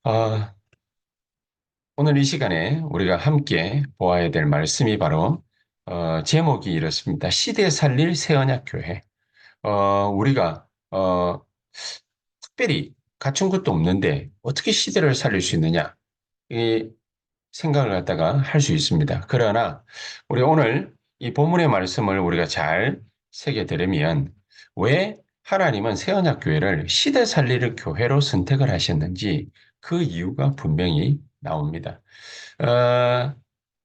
아, 오늘 이 시간에 우리가 함께 보아야 될 말씀이 바로 제목이 이렇습니다. 시대 살릴 새언약교회. 우리가 특별히 갖춘 것도 없는데 어떻게 시대를 살릴 수 있느냐 이 생각을 갖다가 할 수 있습니다. 그러나 우리 오늘 이 본문의 말씀을 우리가 잘 새겨들으면 왜 하나님은 새언약교회를 시대 살릴 교회로 선택을 하셨는지 그 이유가 분명히 나옵니다. 어,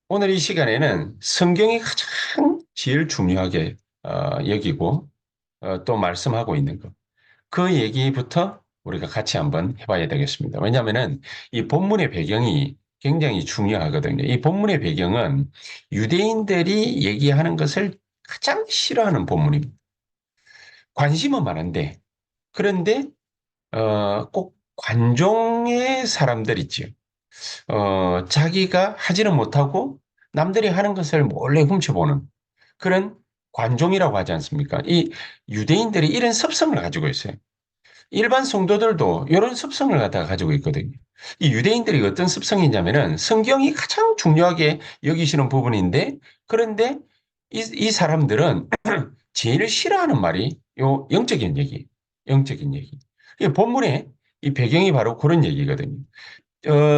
오늘 이 시간에는 성경이 가장 제일 중요하게 여기고 또 말씀하고 있는 것. 그 얘기부터 우리가 같이 한번 해봐야 되겠습니다. 왜냐하면은 이 본문의 배경이 굉장히 중요하거든요. 이 본문의 배경은 유대인들이 얘기하는 것을 가장 싫어하는 본문입니다. 관심은 많은데 그런데 꼭 관종의 사람들 있죠. 자기가 하지는 못하고 남들이 하는 것을 몰래 훔쳐보는 그런 관종이라고 하지 않습니까? 이 유대인들이 이런 습성을 가지고 있어요. 일반 성도들도 이런 습성을 갖다가 가지고 있거든요. 이 유대인들이 어떤 습성이냐면은 성경이 가장 중요하게 여기시는 부분인데 그런데 이 사람들은 제일 싫어하는 말이 요 영적인 얘기, 영적인 얘기. 이 본문에 이 배경이 바로 그런 얘기거든요.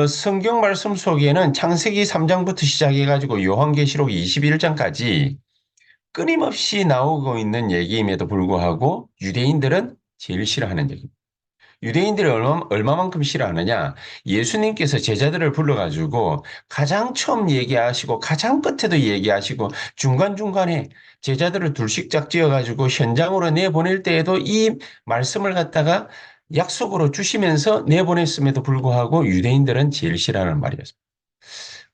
성경 말씀 속에는 창세기 3장부터 시작해가지고 요한계시록 21장까지 끊임없이 나오고 있는 얘기임에도 불구하고 유대인들은 제일 싫어하는 얘기입니다. 유대인들이 얼마만큼 싫어하느냐? 예수님께서 제자들을 불러가지고 가장 처음 얘기하시고 가장 끝에도 얘기하시고 중간중간에 제자들을 둘씩 짝지어가지고 현장으로 내보낼 때에도 이 말씀을 갖다가 약속으로 주시면서 내보냈음에도 불구하고 유대인들은 제일 싫어하는 말이었습니다.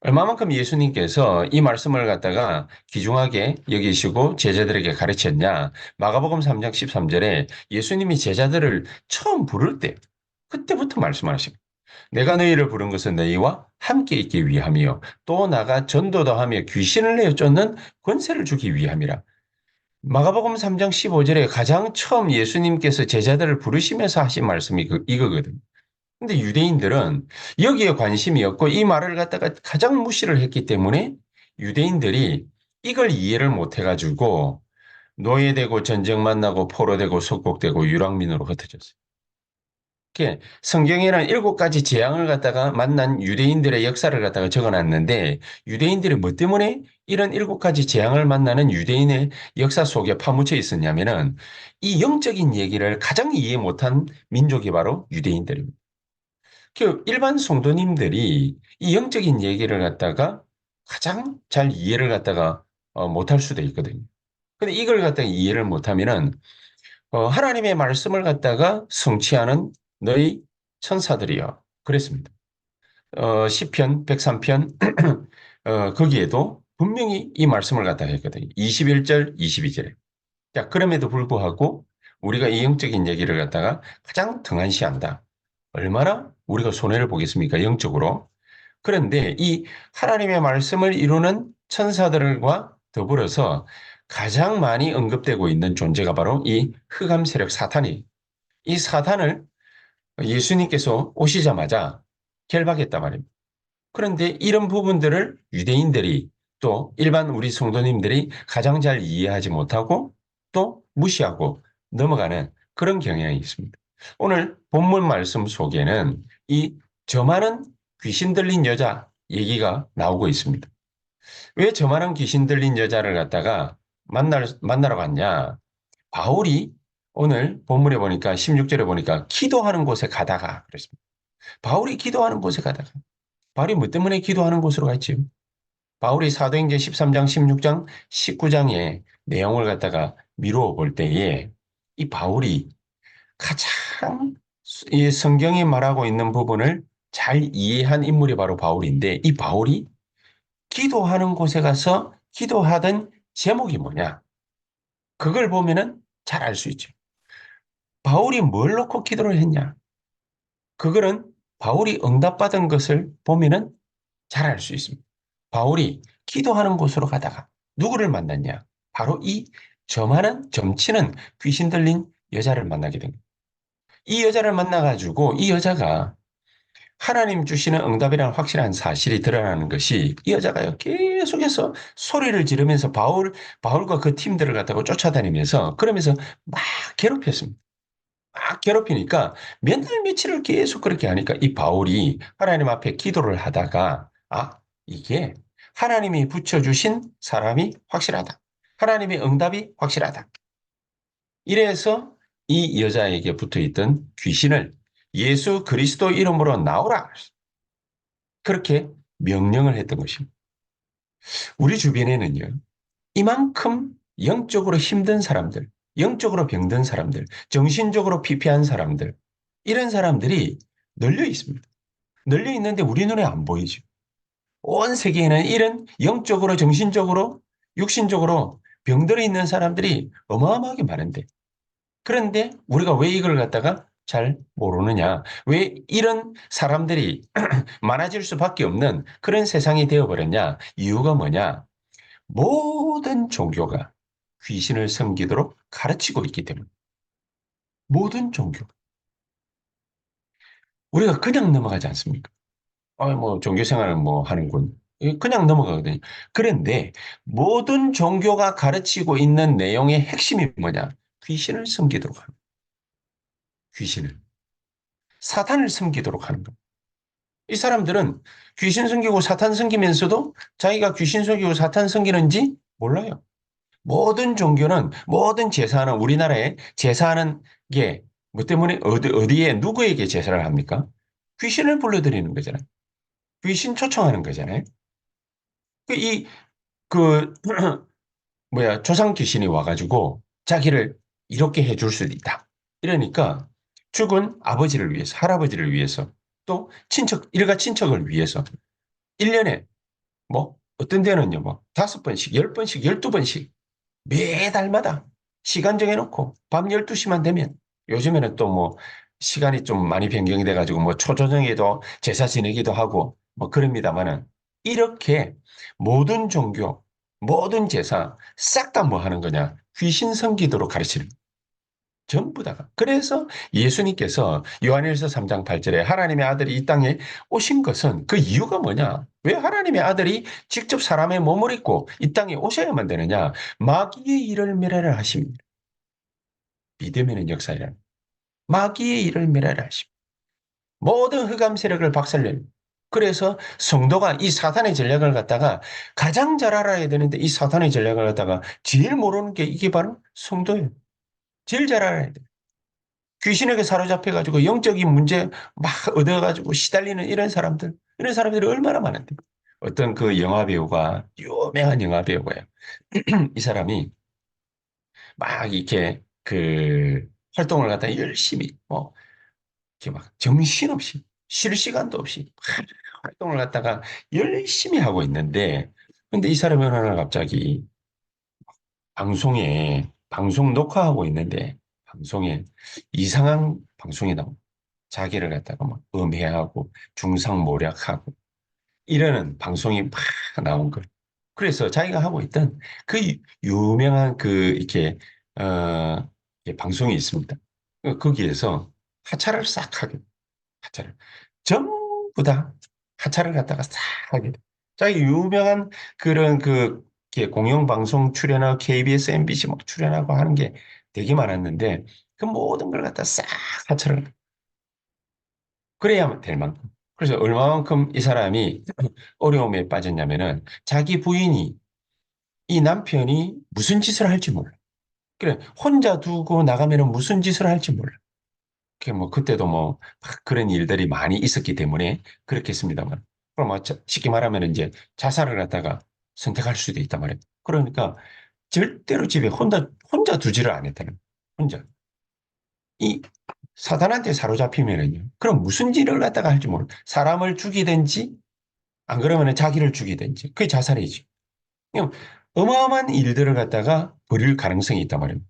얼마만큼 예수님께서 이 말씀을 갖다가 귀중하게 여기시고 제자들에게 가르쳤냐? 마가복음 3장 13절에 예수님이 제자들을 처음 부를 때 그때부터 말씀하십니다. 내가 너희를 부른 것은 너희와 함께 있기 위함이요 또 나가 전도도 하며 귀신을 내어 쫓는 권세를 주기 위함이라. 마가복음 3장 15절에 가장 처음 예수님께서 제자들을 부르시면서 하신 말씀이 이거거든요. 근데 유대인들은 여기에 관심이 없고 이 말을 갖다가 가장 무시를 했기 때문에 유대인들이 이걸 이해를 못 해가지고 노예되고 전쟁 만나고 포로되고 속국되고 유랑민으로 흩어졌어요. 이렇게 성경에는 7가지 재앙을 갖다가 만난 유대인들의 역사를 갖다가 적어놨는데 유대인들이 뭐 때문에 이런 7가지 재앙을 만나는 유대인의 역사 속에 파묻혀 있었냐면은 이 영적인 얘기를 가장 이해 못한 민족이 바로 유대인들입니다. 그 일반 성도님들이 이 영적인 얘기를 갖다가 가장 잘 이해를 갖다가 못할 수도 있거든요. 근데 이걸 갖다가 이해를 못하면은 하나님의 말씀을 갖다가 성취하는 너희 천사들이여 그랬습니다. 시편 103편 거기에도 분명히 이 말씀을 갖다가 했거든요. 21절, 22절에. 자, 그럼에도 불구하고 우리가 이 영적인 얘기를 갖다가 가장 등한시한다. 얼마나 우리가 손해를 보겠습니까? 영적으로. 그런데 이 하나님의 말씀을 이루는 천사들과 더불어서 가장 많이 언급되고 있는 존재가 바로 이 흑암 세력 사탄이 이 사탄을 예수님께서 오시자마자 결박했단 말입니다. 그런데 이런 부분들을 유대인들이 또 일반 우리 성도님들이 가장 잘 이해하지 못하고 또 무시하고 넘어가는 그런 경향이 있습니다. 오늘 본문 말씀 속에는 이 저 많은 귀신 들린 여자 얘기가 나오고 있습니다. 왜 저 많은 귀신 들린 여자를 갖다가 만나러 갔냐? 바울이 오늘 본문에 보니까 16절에 보니까 기도하는 곳에 가다가 그랬습니다. 바울이 기도하는 곳에 가다가 바울이 뭐 때문에 기도하는 곳으로 갔지요? 바울이 사도행전 13장, 16장, 19장의 내용을 갖다가 미루어 볼 때에 이 바울이 가장 이 성경이 말하고 있는 부분을 잘 이해한 인물이 바로 바울인데 이 바울이 기도하는 곳에 가서 기도하던 제목이 뭐냐? 그걸 보면은 잘 알 수 있죠. 바울이 뭘 놓고 기도를 했냐? 그거는 바울이 응답받은 것을 보면은 잘 알 수 있습니다. 바울이 기도하는 곳으로 가다가 누구를 만났냐? 바로 이 점하는 점치는 귀신 들린 여자를 만나게 됩니다. 이 여자를 만나가지고 이 여자가 하나님 주시는 응답이라는 확실한 사실이 드러나는 것이 이 여자가요, 계속해서 소리를 지르면서 바울과 그 팀들을 갖다가 쫓아다니면서 그러면서 막 괴롭혔습니다. 막 괴롭히니까 몇 날 며칠을 계속 그렇게 하니까 이 바울이 하나님 앞에 기도를 하다가 이게 하나님이 붙여주신 사람이 확실하다. 하나님의 응답이 확실하다. 이래서 이 여자에게 붙어 있던 귀신을 예수 그리스도 이름으로 나오라. 그렇게 명령을 했던 것입니다. 우리 주변에는요, 이만큼 영적으로 힘든 사람들, 영적으로 병든 사람들, 정신적으로 피폐한 사람들, 이런 사람들이 널려 있습니다. 널려 있는데 우리 눈에 안 보이죠. 온 세계에는 이런 영적으로, 정신적으로, 육신적으로 병들어 있는 사람들이 어마어마하게 많은데, 그런데 우리가 왜 이걸 갖다가 잘 모르느냐? 왜 이런 사람들이 많아질 수밖에 없는 그런 세상이 되어버렸냐? 이유가 뭐냐? 모든 종교가 귀신을 섬기도록 가르치고 있기 때문에. 모든 종교. 우리가 그냥 넘어가지 않습니까? 뭐, 종교 생활은 뭐 하는군. 그냥 넘어가거든요. 그런데 모든 종교가 가르치고 있는 내용의 핵심이 뭐냐? 귀신을 섬기도록 하는 거예요. 귀신을. 사탄을 섬기도록 하는 거예요. 이 사람들은 귀신 섬기고 사탄 섬기면서도 자기가 귀신 섬기고 사탄 섬기는지 몰라요. 모든 종교는, 모든 제사는, 우리나라에 제사하는 게 뭐 때문에 어디에 누구에게 제사를 합니까? 귀신을 불러들이는 거잖아요. 귀신 초청하는 거잖아요. 그 이, 그, 뭐야, 조상 귀신이 와가지고 자기를 이렇게 해줄 수도 있다. 이러니까 죽은 아버지를 위해서, 할아버지를 위해서, 또 친척, 일가 친척을 위해서 1년에 뭐, 어떤 데는요, 뭐, 5번씩, 10번씩, 12번씩 매달마다 시간 정해놓고 밤 12시만 되면 요즘에는 또 뭐 시간이 좀 많이 변경이 돼가지고 뭐 초저녁에도 제사 지내기도 하고 뭐 그럽니다만은 이렇게 모든 종교, 모든 제사 싹 다 뭐 하는 거냐? 귀신 섬기도록 가르치는 거예요. 전부 다가. 그래서 예수님께서 요한일서 3장 8절에 하나님의 아들이 이 땅에 오신 것은 그 이유가 뭐냐? 왜 하나님의 아들이 직접 사람의 몸을 입고 이 땅에 오셔야만 되느냐? 마귀의 일을 멸하라 하십니다. 믿음에는 역사이라. 마귀의 일을 멸하라 하십니다. 모든 흑암 세력을 박살내는. 그래서 성도가 이 사탄의 전략을 갖다가 가장 잘 알아야 되는데 이 사탄의 전략을 갖다가 제일 모르는 게 이게 바로 성도예요. 제일 잘 알아야 돼. 귀신에게 사로잡혀가지고 영적인 문제 막 얻어가지고 시달리는 이런 사람들이 얼마나 많은데. 어떤 그 영화 배우가, 유명한 영화 배우가요. 이 사람이 막 이렇게 그 활동을 갖다 열심히, 이렇게 막 정신없이, 쉴 시간도 없이 막 활동을 갖다가 열심히 하고 있는데, 근데 이 사람이 어느 날 갑자기 방송 녹화하고 있는데, 방송에 이상한 방송이 나옵니다. 자기를 갖다가 막 음해하고 중상모략하고 이러는 방송이 막 나온 거예요. 그래서 자기가 하고 있던 그 유명한 그 이렇게 방송이 있습니다. 거기에서 하차를 싹 하게 돼요. 하차를 전부 다 하차를 갖다가 싹 하게 돼. 자기 유명한 그런 이렇게 공영방송 출연하고 KBS, MBC 막 출연하고 하는 게 되게 많았는데 그 모든 걸 갖다 싹 하차를 그래야만 될 만큼. 그래서 얼마만큼 이 사람이 어려움에 빠졌냐면은 자기 부인이 이 남편이 무슨 짓을 할지 몰라. 그래, 혼자 두고 나가면은 무슨 짓을 할지 몰라. 뭐 그때도 뭐 막 그런 일들이 많이 있었기 때문에 그렇겠습니다만. 그럼 뭐 쉽게 말하면 이제 자살을 갖다가 선택할 수도 있단 말이에요. 그러니까 절대로 집에 혼자 두지를 않았다는 거예요. 혼자. 이 사단한테 사로잡히면은요. 그럼 무슨 일을 갖다가 할지 모르. 사람을 죽이든지 안 그러면은 자기를 죽이든지 그게 자살이지. 그냥 어마어마한 일들을 갖다가 벌일 가능성이 있단 말입니다.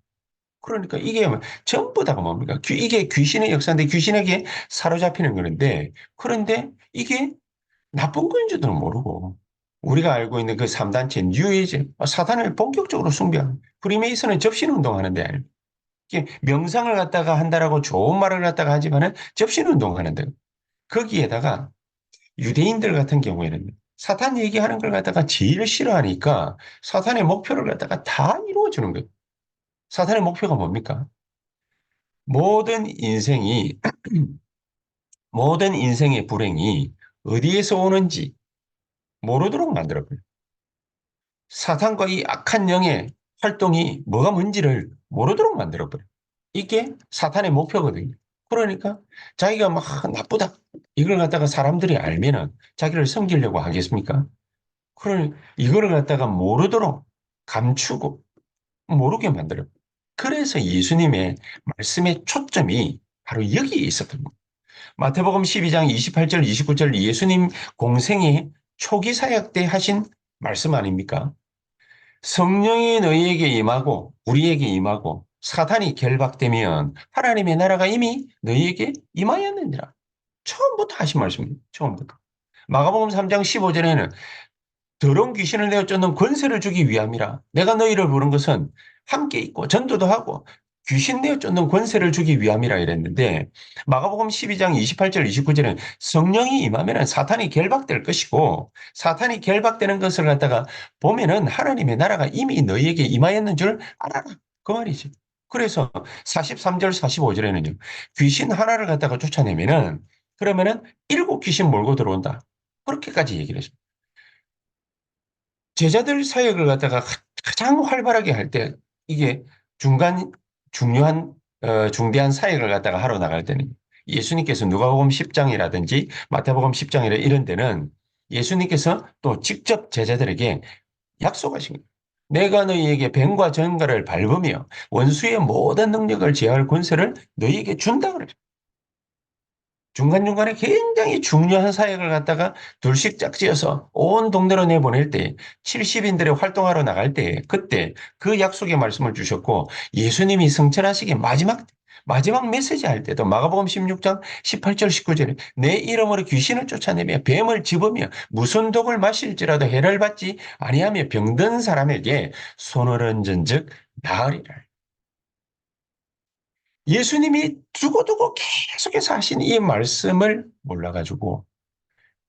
그러니까 이게 전부 다가 뭡니까? 이게 귀신의 역사인데 귀신에게 사로잡히는 거는데 그런데 이게 나쁜 건지도 모르고 우리가 알고 있는 그 3단체 뉴에이즈 사단을 본격적으로 숭배하는 프리메이슨은 접신 운동하는데 이게 명상을 갖다가 한다라고 좋은 말을 갖다가 하지만은 접신 운동하는데 거기에다가 유대인들 같은 경우에는 사탄 얘기하는 걸 갖다가 제일 싫어하니까 사탄의 목표를 갖다가 다 이루어주는 거예요. 사탄의 목표가 뭡니까? 모든 인생이, 모든 인생의 불행이 어디에서 오는지 모르도록 만들어버려요. 사탄과 이 악한 영의 활동이 뭐가 뭔지를 모르도록 만들어버려요. 이게 사탄의 목표거든요. 그러니까 자기가 막 나쁘다. 이걸 갖다가 사람들이 알면은 자기를 섬기려고 하겠습니까? 그걸 이거를 갖다가 모르도록 감추고 모르게 만들어요. 그래서 예수님의 말씀의 초점이 바로 여기에 있었던 거예요. 마태복음 12장 28절, 29절 예수님 공생의 초기 사역 때 하신 말씀 아닙니까? 성령이 너희에게 임하고 우리에게 임하고 사탄이 결박되면 하나님의 나라가 이미 너희에게 임하였느니라. 처음부터 하신 말씀입니다. 처음부터. 마가복음 3장 15절에는 더러운 귀신을 내어 쫓는 권세를 주기 위함이라. 내가 너희를 부른 것은 함께 있고 전도도 하고 귀신 내어 쫓는 권세를 주기 위함이라 이랬는데 마가복음 12장 28절 29절은 성령이 임하면 사탄이 결박될 것이고 사탄이 결박되는 것을 갖다가 보면은 하나님의 나라가 이미 너희에게 임하였는 줄 알아라. 그 말이지. 그래서 43절 45절에는요. 귀신 하나를 갖다가 쫓아내면은 그러면은 일곱 귀신 몰고 들어온다. 그렇게까지 얘기를 했습니다. 제자들 사역을 갖다가 가장 활발하게 할 때 이게 중간 중요한 중대한 사역을 갖다가 하러 나갈 때는 예수님께서 누가복음 10장이라든지 마태복음 10장이라 이런 데는 예수님께서 또 직접 제자들에게 약속하신 거예요. 내가 너희에게 뱀과 전갈을 밟으며 원수의 모든 능력을 제할 권세를 너희에게 준다 그래요. 중간중간에 굉장히 중요한 사역을 갖다가 둘씩 짝지어서 온 동네로 내보낼 때 70인들의 활동하러 나갈 때 그때 그 약속의 말씀을 주셨고 예수님이 승천하시기 마지막 메시지 할 때도 마가복음 16장 18절 19절에 내 이름으로 귀신을 쫓아내며 뱀을 집으며 무슨 독을 마실지라도 해를 받지 아니하며 병든 사람에게 손을 얹은즉 나으리라. 예수님이 두고두고 계속해서 하신 이 말씀을 몰라가지고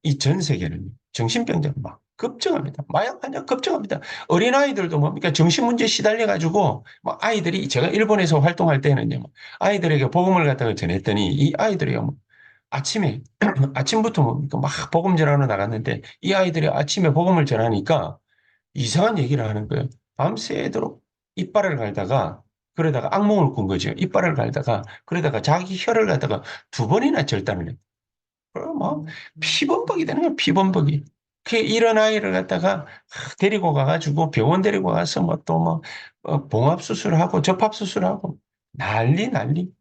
이 전 세계는 정신병자 막 급증합니다. 마약 환자 급증합니다. 어린아이들도 뭡니까 정신문제 시달려가지고 막 아이들이 제가 일본에서 활동할 때는요. 아이들에게 복음을 갖다가 전했더니 이 아이들이요. 아침에 아침부터 뭡니까 막 복음 전하러 나갔는데 이 아이들이 아침에 복음을 전하니까 이상한 얘기를 하는 거예요. 밤새도록 이빨을 갈다가 그러다가 악몽을 꾼 거죠. 이빨을 갈다가 그러다가 자기 혀를 갖다가 두 번이나 절단을 해요. 그럼 뭐 피범벅이 되는 거예요. 피범벅이. 그 이런 아이를 갖다가 데리고 가가지고 병원 데리고 가서 뭐 또 뭐 봉합 수술하고 접합 수술하고 난리 난리.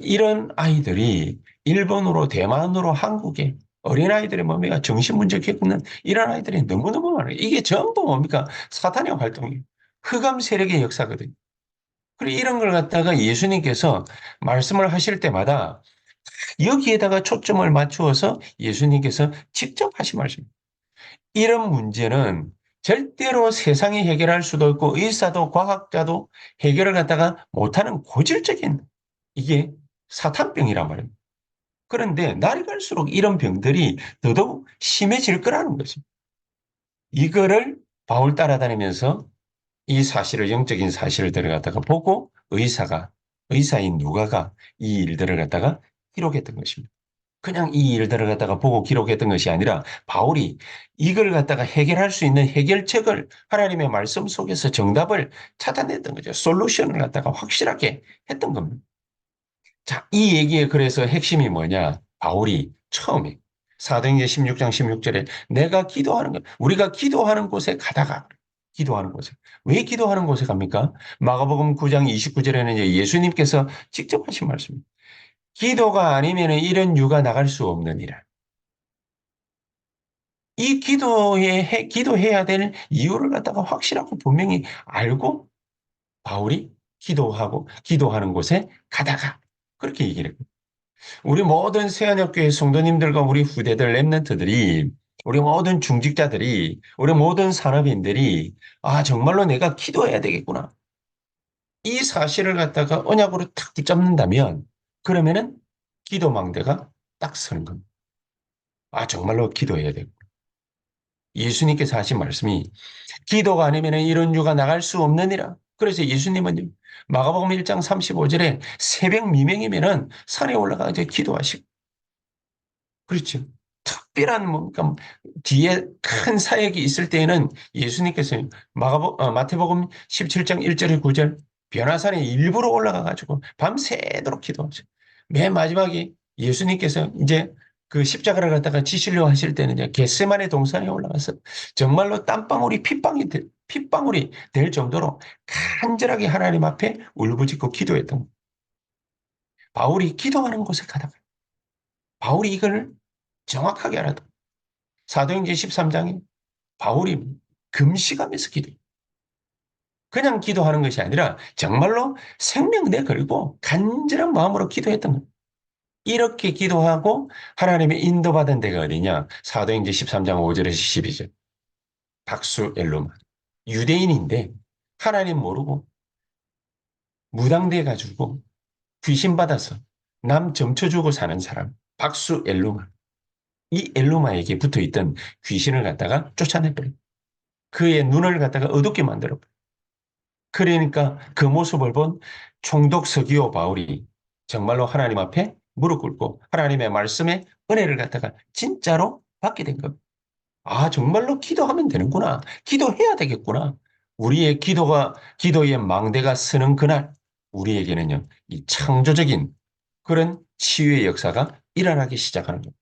이런 아이들이 일본으로 대만으로 한국에 어린아이들의 뭡니까 정신문제 겪는 이런 아이들이 너무너무 많아요. 이게 전부 뭡니까 사탄의 활동이에요. 흑암 세력의 역사거든요. 그리고 이런 걸 갖다가 예수님께서 말씀을 하실 때마다 여기에다가 초점을 맞추어서 예수님께서 직접 하신 말씀입니다. 이런 문제는 절대로 세상이 해결할 수도 없고 의사도 과학자도 해결을 갖다가 못하는 고질적인 이게 사탄병이란 말입니다. 그런데 날이 갈수록 이런 병들이 더더욱 심해질 거라는 거죠. 이거를 바울 따라다니면서 이 사실을, 영적인 사실을 들어갔다가 보고 의사인 누가가 이 일들을 갖다가 기록했던 것입니다. 그냥 이 일들을 갖다가 보고 기록했던 것이 아니라 바울이 이걸 갖다가 해결할 수 있는 해결책을 하나님의 말씀 속에서 정답을 찾아냈던 거죠. 솔루션을 갖다가 확실하게 했던 겁니다. 자, 이 얘기의 그래서 핵심이 뭐냐? 바울이 처음에 사도행전 16장 16절에 내가 기도하는 것, 우리가 기도하는 곳에 가다가 기도하는 곳에. 왜 기도하는 곳에 갑니까? 마가복음 9장 29절에는 이제 예수님께서 직접 하신 말씀입니다. 기도가 아니면 이런 유가 나갈 수 없느니라. 이 기도해야 될 이유를 갖다가 확실하고 분명히 알고 바울이 기도하는 곳에 가다가 그렇게 얘기를 해요. 우리 모든 새한역교회 성도님들과 우리 후대들, 랩런트들이 우리 모든 중직자들이 우리 모든 산업인들이 정말로 내가 기도해야 되겠구나. 이 사실을 갖다가 언약으로 탁 붙잡는다면 그러면은 기도망대가 딱 서는 겁니다. 아, 정말로 기도해야 되고. 예수님께서 하신 말씀이 기도가 아니면 이런 유가 나갈 수 없느니라. 그래서 예수님은 마가복음 1장 35절에 새벽 미명이면은 산에 올라가서 기도하시고, 그렇죠. 특별한 뭔가 뒤에 큰 사역이 있을 때에는 예수님께서 마태복음 17장 1절에 9절 변화산에 일부러 올라가가지고 밤새도록 기도하죠. 맨 마지막에 예수님께서 이제 그 십자가를 갖다가 지시려 하실 때는 이제 겟세마네 동산에 올라가서 정말로 땀방울이 핏방울이 될 정도로 간절하게 하나님 앞에 울부짖고 기도했던 거예요. 바울이 기도하는 곳에 가다가 바울이 이걸 정확하게 알아도 사도행전 13장에 바울이 금식하면서 기도해요. 그냥 기도하는 것이 아니라 정말로 생명 내걸고 간절한 마음으로 기도했던 거예요. 이렇게 기도하고 하나님의 인도받은 데가 어디냐? 사도행전 13장 5절에서 12절. 박수 엘루마. 유대인인데 하나님 모르고 무당돼 가지고 귀신 받아서 남 점쳐주고 사는 사람. 박수 엘루마. 이 엘루마에게 붙어 있던 귀신을 갖다가 쫓아내버려. 그의 눈을 갖다가 어둡게 만들어. 그러니까 그 모습을 본 총독 서기오 바울이 정말로 하나님 앞에 무릎 꿇고 하나님의 말씀에 은혜를 갖다가 진짜로 받게 된 겁니다. 아, 정말로 기도하면 되는구나. 기도해야 되겠구나. 우리의 기도의 망대가 서는 그날, 우리에게는요, 이 창조적인 그런 치유의 역사가 일어나기 시작하는 겁니다.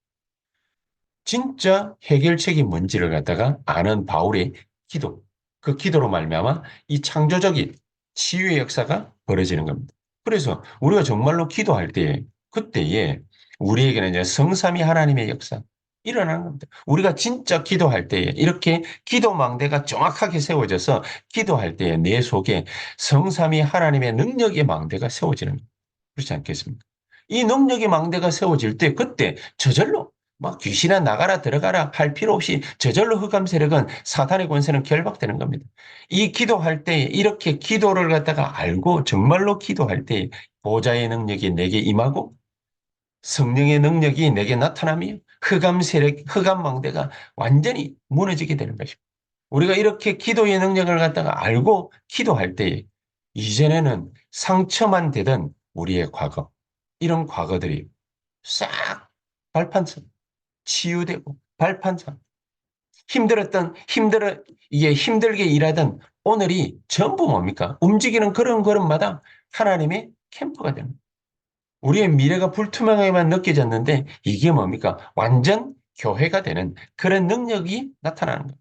진짜 해결책이 뭔지를 갖다가 아는 바울의 기도, 그 기도로 말미암아 이 창조적인 치유의 역사가 벌어지는 겁니다. 그래서 우리가 정말로 기도할 때 그때에 우리에게는 이제 성삼위 하나님의 역사 일어나는 겁니다. 우리가 진짜 기도할 때에 이렇게 기도 망대가 정확하게 세워져서 기도할 때에 내 속에 성삼위 하나님의 능력의 망대가 세워지는 겁니다. 그렇지 않겠습니까? 이 능력의 망대가 세워질 때 그때 저절로 막 귀신아 나가라 들어가라 할 필요 없이 저절로 흑암 세력은 사탄의 권세는 결박되는 겁니다. 이 기도할 때 이렇게 기도를 갖다가 알고 정말로 기도할 때 보좌의 능력이 내게 임하고 성령의 능력이 내게 나타나며 흑암 세력, 흑암 망대가 완전히 무너지게 되는 것입니다. 우리가 이렇게 기도의 능력을 갖다가 알고 기도할 때 이전에는 상처만 되던 우리의 과거, 이런 과거들이 싹 발판선 치유되고 발판상 이게 힘들게 일하던 오늘이 전부 뭡니까? 움직이는 그런 걸음마다 하나님의 캠프가 됩니다. 우리의 미래가 불투명하게만 느껴졌는데 이게 뭡니까? 완전 교회가 되는 그런 능력이 나타나는 거예요.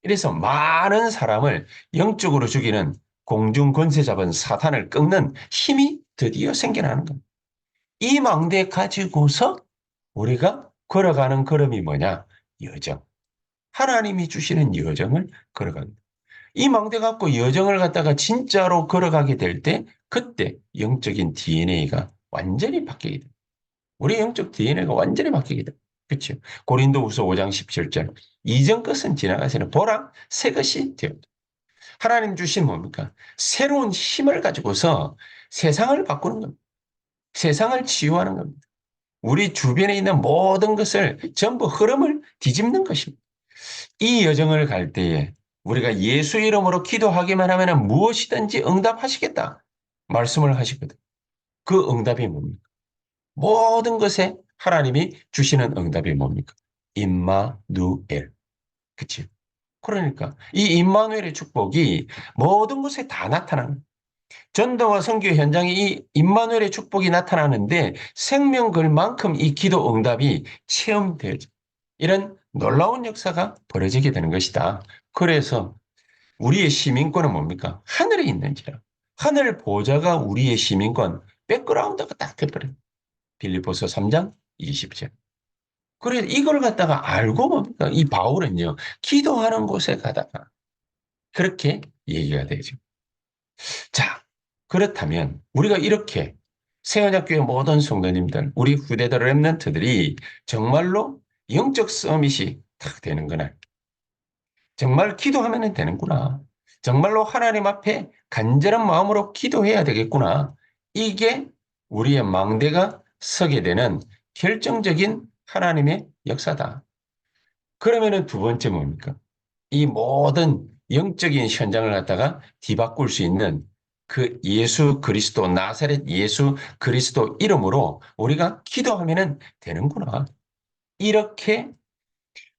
이래서 많은 사람을 영적으로 죽이는 공중 권세 잡은 사탄을 꺾는 힘이 드디어 생겨나는 겁니다. 이 망대 가지고서 우리가 걸어가는 걸음이 뭐냐? 여정. 하나님이 주시는 여정을 걸어갑니다. 이 망대 갖고 여정을 갖다가 진짜로 걸어가게 될 때, 그때 영적인 DNA가 완전히 바뀌게 됩니다. 우리 영적 DNA가 완전히 바뀌게 됩니다. 그렇죠? 고린도후서 5장 17절. 이전 것은 지나가시는 보라 새 것이 되었다. 하나님 주신 뭡니까? 새로운 힘을 가지고서 세상을 바꾸는 겁니다. 세상을 치유하는 겁니다. 우리 주변에 있는 모든 것을 전부 흐름을 뒤집는 것입니다. 이 여정을 갈 때에 우리가 예수 이름으로 기도하기만 하면 무엇이든지 응답하시겠다 말씀을 하시거든. 그 응답이 뭡니까? 모든 것에 하나님이 주시는 응답이 뭡니까? 임마누엘. 그치? 그러니까 이 임마누엘의 축복이 모든 것에 다 나타나는 전도와 선교 현장에 이 임마누엘의 축복이 나타나는데 생명 걸 만큼 이 기도 응답이 체험되죠. 이런 놀라운 역사가 벌어지게 되는 것이다. 그래서 우리의 시민권은 뭡니까? 하늘에 있는지라. 하늘 보좌가 우리의 시민권, 백그라운드가 딱 돼버려요. 빌립보서 3장 20절. 그래 이걸 갖다가 알고 뭡니까? 이 바울은요. 기도하는 곳에 가다가 그렇게 얘기가 되죠. 자, 그렇다면 우리가 이렇게 새언약교회 모든 성도님들, 우리 후대들 랩런트들이 정말로 영적 서밋이 탁 되는 그날. 정말 기도하면 되는구나. 정말로 하나님 앞에 간절한 마음으로 기도해야 되겠구나. 이게 우리의 망대가 서게 되는 결정적인 하나님의 역사다. 그러면은 두 번째 뭡니까? 이 모든 영적인 현장을 갖다가 뒤바꿀 수 있는 그 예수 그리스도, 나사렛 예수 그리스도 이름으로 우리가 기도하면은 되는구나. 이렇게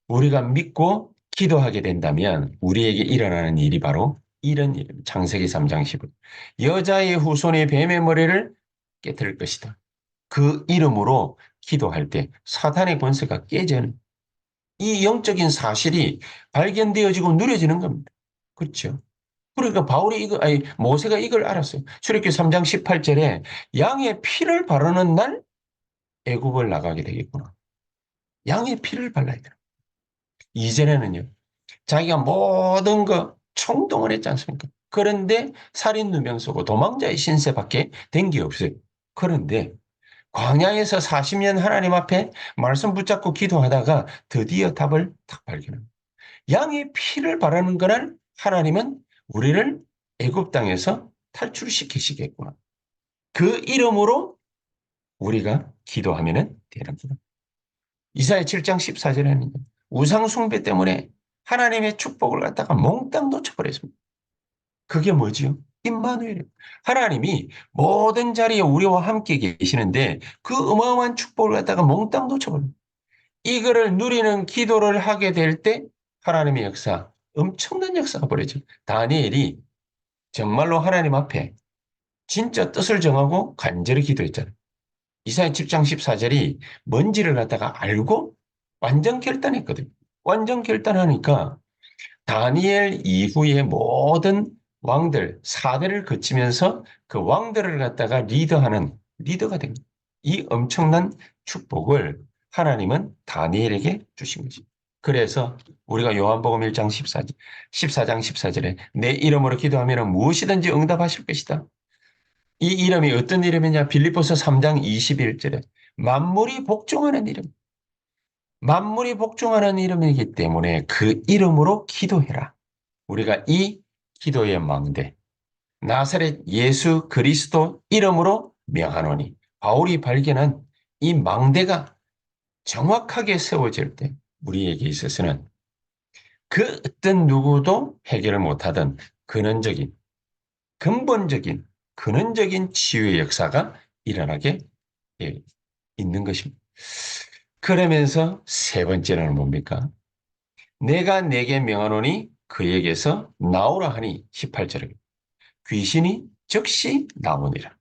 우리가 믿고 기도하게 된다면 우리에게 일어나는 일이 바로 이런 일입니다. 창세기 3장 10절. 여자의 후손의 뱀의 머리를 깨뜨릴 것이다. 그 이름으로 기도할 때 사탄의 권세가 깨지는 이 영적인 사실이 발견되어지고 누려지는 겁니다. 그렇죠? 그러니까 바울이 아니, 모세가 이걸 알았어요. 출애굽기 3장 18절에 양의 피를 바르는 날 애굽을 나가게 되겠구나. 양의 피를 발라야 돼요. 이전에는요. 자기가 모든 거 총동원 했지 않습니까? 그런데 살인 누명 쓰고 도망자의 신세밖에 된 게 없어요. 그런데 광야에서 40년 하나님 앞에 말씀 붙잡고 기도하다가 드디어 답을 딱 발견합니다. 양의 피를 바라는 거는 하나님은 우리를 애굽 땅에서 탈출시키시겠구나. 그 이름으로 우리가 기도하면 되는 거다. 이사야 7장 14절에는 우상 숭배 때문에 하나님의 축복을 갖다가 몽땅 놓쳐버렸습니다. 그게 뭐지요? 임마누엘. 하나님이 모든 자리에 우리와 함께 계시는데 그 어마어마한 축복을 갖다가 몽땅 놓쳐버립니다. 이거를 누리는 기도를 하게 될 때 하나님의 역사, 엄청난 역사가 벌어져. 다니엘이 정말로 하나님 앞에 진짜 뜻을 정하고 간절히 기도했잖아요. 이사야 7장 14절이 뭔지를 갖다가 알고 완전 결단했거든요. 완전 결단하니까 다니엘 이후의 모든 왕들, 사대를 거치면서 그 왕들을 갖다가 리더하는 리더가 된 거예요. 이 엄청난 축복을 하나님은 다니엘에게 주신 거지. 그래서 우리가 요한복음 1장 14절, 14장 14절에 내 이름으로 기도하면 무엇이든지 응답하실 것이다. 이 이름이 어떤 이름이냐? 빌립보서 3장 21절에 만물이 복종하는 이름. 만물이 복종하는 이름이기 때문에 그 이름으로 기도해라. 우리가 이 기도의 망대, 나사렛 예수 그리스도 이름으로 명하노니 바울이 발견한 이 망대가 정확하게 세워질 때 우리에게 있어서는 그 어떤 누구도 해결을 못하던 근원적인, 근본적인, 근원적인 치유의 역사가 일어나게 있는 것입니다. 그러면서 세 번째는 뭡니까? 내가 내게 명하노니 그에게서 나오라 하니 18절에 귀신이 즉시 나오니라.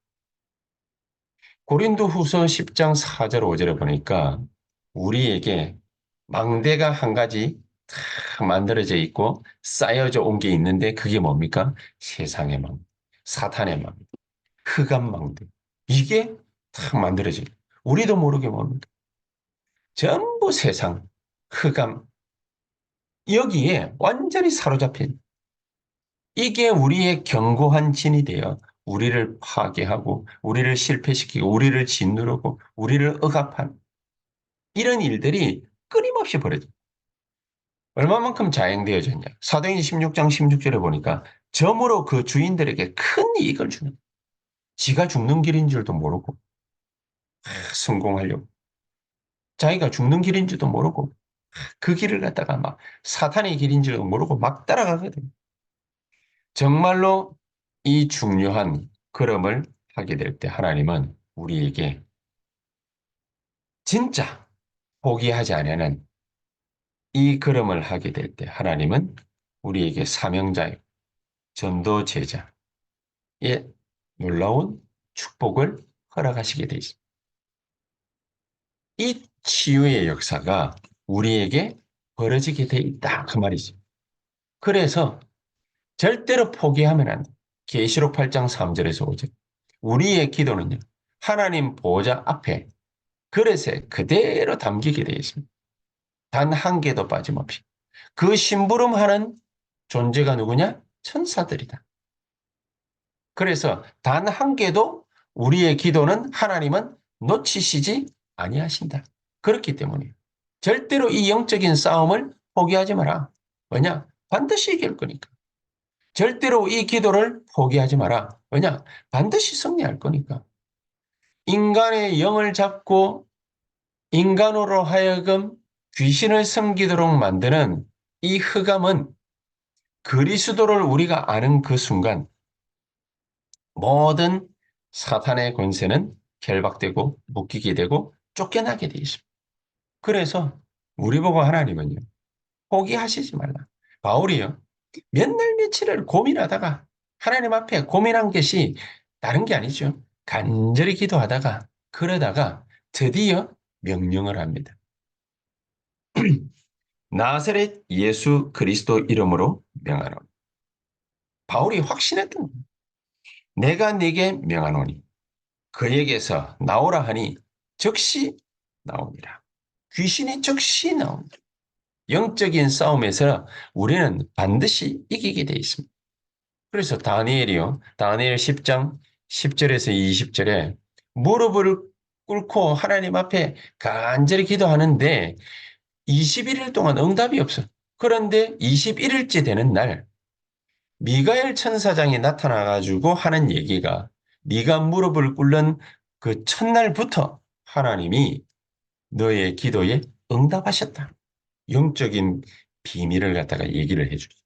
고린도 후서 10장 4절 5절에 보니까 우리에게 망대가 한 가지 탁 만들어져 있고 쌓여져 온 게 있는데 그게 뭡니까? 세상의 망대, 사탄의 망대, 흑암 망대. 이게 탁 만들어져 있고 우리도 모르게 뭡니까? 전부 세상, 흑암, 여기에 완전히 사로잡힌 이게 우리의 견고한 진이 되어 우리를 파괴하고 우리를 실패시키고 우리를 짓누르고 우리를 억압한 이런 일들이 끊임없이 벌어져. 얼마만큼 자행되어졌냐. 사도행전 16장 16절에 보니까 점으로 그 주인들에게 큰 이익을 주는 지가 죽는 길인 줄도 모르고 성공하려고 자기가 죽는 길인 줄도 모르고 그 길을 갖다가 막 사탄의 길인 줄도 모르고 막 따라가거든. 정말로 이 중요한 걸음을 하게 될 때 하나님은 우리에게 진짜 포기하지 않으는 이 걸음을 하게 될 때 하나님은 우리에게 사명자요, 전도 제자의 놀라운 축복을 허락하시게 되어 있습니다. 이 치유의 역사가 우리에게 벌어지게 돼 있다 그 말이죠. 그래서 절대로 포기하면 안 돼. 계시록 8장 3절에서 5절. 우리의 기도는요. 하나님 보호자 앞에 그릇에 그대로 담기게 되어 있습니다. 단 한 개도 빠짐없이. 그 심부름하는 존재가 누구냐? 천사들이다. 그래서 단 한 개도 우리의 기도는 하나님은 놓치시지 아니하신다. 그렇기 때문에 절대로 이 영적인 싸움을 포기하지 마라. 왜냐? 반드시 이길 거니까. 절대로 이 기도를 포기하지 마라. 왜냐? 반드시 승리할 거니까. 인간의 영을 잡고 인간으로 하여금 귀신을 섬기도록 만드는 이 흑암은 그리스도를 우리가 아는 그 순간 모든 사탄의 권세는 결박되고 묶이게 되고 쫓겨나게 되어 있습니다. 그래서 우리 보고 하나님은요, 포기하시지 말라. 바울이요, 몇 날 며칠을 고민하다가 하나님 앞에 고민한 것이 다른 게 아니죠. 간절히 기도하다가 그러다가 드디어 명령을 합니다. 나사렛 예수 그리스도 이름으로 명하노니. 바울이 확신했던 겁니다. 내가 네게 명하노니 그에게서 나오라 하니 즉시 나오니라. 귀신이 즉시 나옵니다. 영적인 싸움에서 우리는 반드시 이기게 돼 있습니다. 그래서 다니엘이요. 다니엘 10장 10절에서 20절에 무릎을 꿇고 하나님 앞에 간절히 기도하는데 21일 동안 응답이 없어. 그런데 21일째 되는 날 미가엘 천사장이 나타나가지고 하는 얘기가 네가 무릎을 꿇는 그 첫날부터 하나님이 너의 기도에 응답하셨다. 영적인 비밀을 갖다가 얘기를 해주죠.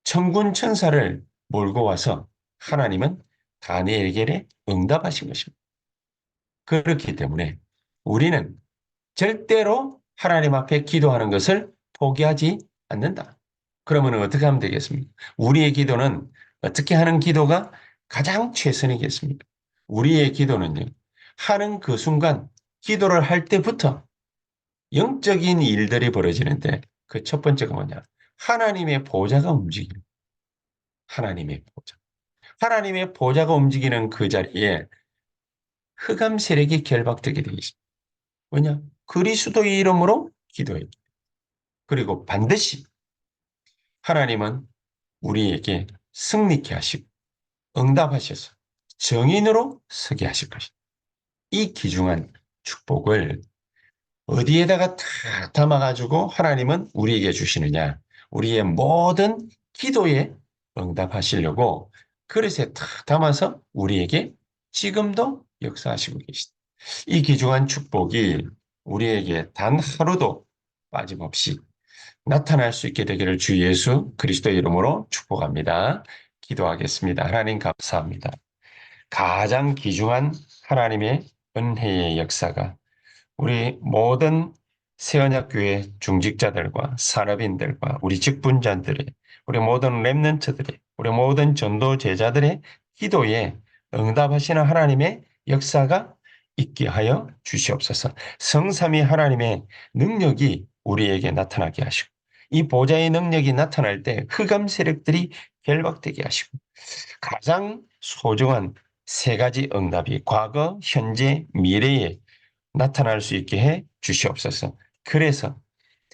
천군 천사를 몰고 와서 하나님은 다니엘에게 응답하신 것입니다. 그렇기 때문에 우리는 절대로 하나님 앞에 기도하는 것을 포기하지 않는다. 그러면 어떻게 하면 되겠습니까? 우리의 기도는 어떻게 하는 기도가 가장 최선이겠습니까? 우리의 기도는요, 하는 그 순간 기도를 할 때부터 영적인 일들이 벌어지는데 그 첫 번째가 뭐냐? 하나님의 보좌가 움직이는 하나님의 보좌. 하나님의 보좌가 움직이는 그 자리에 흑암 세력이 결박되게 되어 있습니다. 왜냐? 그리스도의 이름으로 기도해요. 그리고 반드시 하나님은 우리에게 승리케 하시고 응답하셔서 정인으로 서게 하실 것입니다. 이 귀중한 축복을 어디에다가 다 담아가지고 하나님은 우리에게 주시느냐? 우리의 모든 기도에 응답하시려고 그릇에 탁 담아서 우리에게 지금도 역사하시고 계시다. 이 귀중한 축복이 우리에게 단 하루도 빠짐없이 나타날 수 있게 되기를 주 예수 그리스도의 이름으로 축복합니다. 기도하겠습니다. 하나님 감사합니다. 가장 귀중한 하나님의 은혜의 역사가 우리 모든 새언약교회 중직자들과 산업인들과 우리 직분자들의 우리 모든 렘넌트들의 우리 모든 전도 제자들의 기도에 응답하시는 하나님의 역사가 있게 하여 주시옵소서. 성삼위 하나님의 능력이 우리에게 나타나게 하시고 이 보좌의 능력이 나타날 때 흑암 세력들이 결박되게 하시고 가장 소중한 세 가지 응답이 과거, 현재, 미래에 나타날 수 있게 해 주시옵소서. 그래서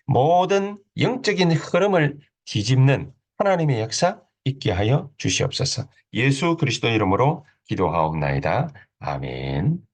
모든 영적인 흐름을 뒤집는 하나님의 역사 있게 하여 주시옵소서. 예수 그리스도 이름으로 기도하옵나이다. 아멘.